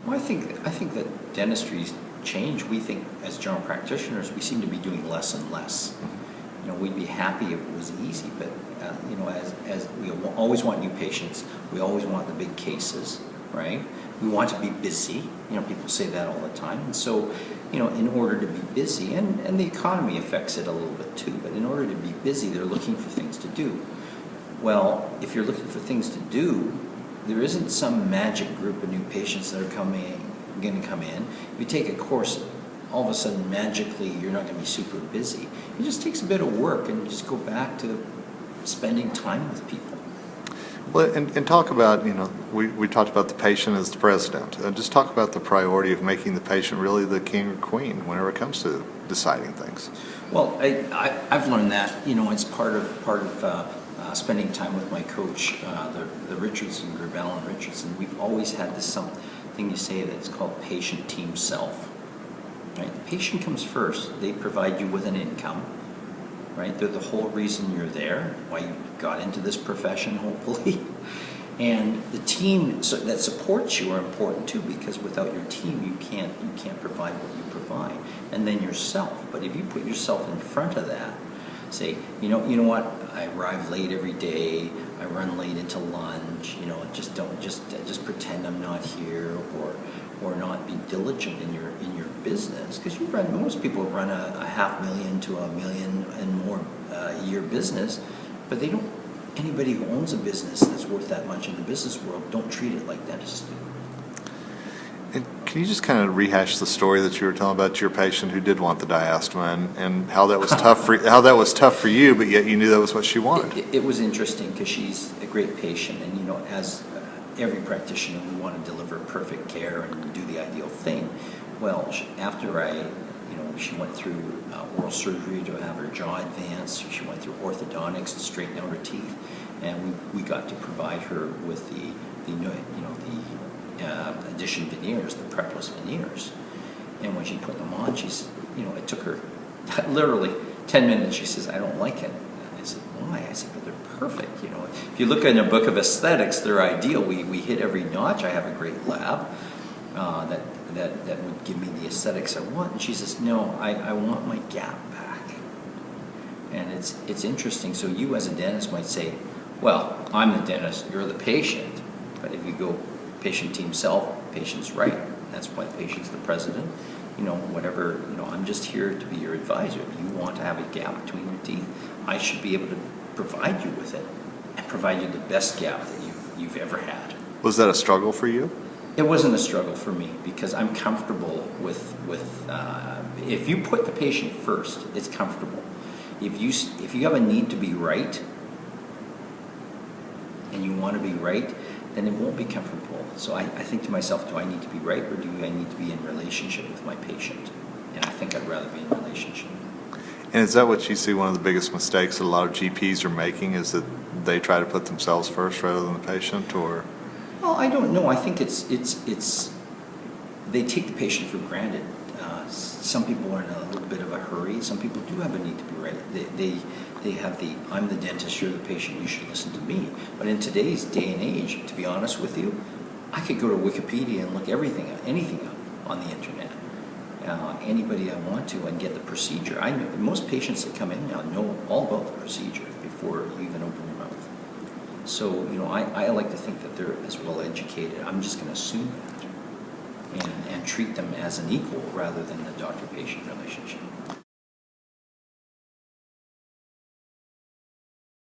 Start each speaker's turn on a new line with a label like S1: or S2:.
S1: Well, I think that dentistry's changed. We think as general practitioners, we seem to be doing less and less. You know, we'd be happy if it was easy, but you know, as we always want new patients, we always want the big cases, right? We want to be busy. You know, people say that all the time, and so, you know, in order to be busy, and the economy affects it a little bit too, but in order to be busy, they're looking for things to do. Well, if you're looking for things to do, there isn't some magic group of new patients that are going to come in. If you take a course, all of a sudden magically you're not going to be super busy. It just takes a bit of work, and you just go back to spending time with people.
S2: Well, and talk about, you know, we talked about the patient as the president. Just talk about the priority of making the patient really the king or queen whenever it comes to deciding things.
S1: Well, I've learned that, you know, it's part of spending time with my coach, the Richardson group, Alan Richardson. We've always had this something you say that's called patient team self. Right? The patient comes first. They provide you with an income. Right? They're the whole reason you're there, why you got into this profession, hopefully. And the team that supports you are important too, because without your team, you can't provide what you provide. And then yourself. But if you put yourself in front of that, say, you know what? I arrive late every day. I run late into lunch. You know, just pretend I'm not here, or not be diligent in your business, because most people run a $500,000 to $1 million and more a year business, but they don't. Anybody who owns a business that's worth that much in the business world don't treat it like dentists do.
S2: And can you just kind of rehash the story that you were telling about your patient who did want the diastema, and how that was tough for you, but yet you knew that was what she wanted?
S1: It was interesting because she's a great patient, and you know, as every practitioner, we want to deliver perfect care and do the ideal thing. Well, after she went through oral surgery to have her jaw advanced. She went through orthodontics to straighten out her teeth, and we got to provide her with the addition veneers, the prepless veneers. And when she put them on, it took her literally 10 minutes. She says, "I don't like it." And I said, "Why?" I said, "But they're perfect. You know, if you look in a book of aesthetics, they're ideal. We hit every notch. I have a great lab that would give me the aesthetics I want." And she says, "No, I want my gap back." And it's interesting. So you as a dentist might say, "Well, I'm the dentist, you're the patient." But if you go patient team self, patient's right. That's why the patient's the president. You know, whatever, you know, I'm just here to be your advisor. If you want to have a gap between your teeth, I should be able to provide you with it and provide you the best gap that you've ever had.
S2: Was that a struggle for you?
S1: It wasn't a struggle for me, because I'm comfortable with if you put the patient first, it's comfortable. If you have a need to be right, and you want to be right, then it won't be comfortable. So I think to myself, do I need to be right, or do I need to be in relationship with my patient? And I think I'd rather be in relationship.
S2: And is that what you see one of the biggest mistakes that a lot of GPs are making, is that they try to put themselves first rather than the patient, or?
S1: Well, I don't know. I think it's they take the patient for granted. Some people are in a little bit of a hurry. Some people do have a need to be right. They have the "I'm the dentist, you're the patient, you should listen to me." But in today's day and age, to be honest with you, I could go to Wikipedia and look anything up on the internet, anybody I want to, and get the procedure. I know most patients that come in now know all about the procedure before you even open your mouth. So, you know, I like to think that they're as well educated. I'm just going to assume that and treat them as an equal rather than the doctor-patient relationship.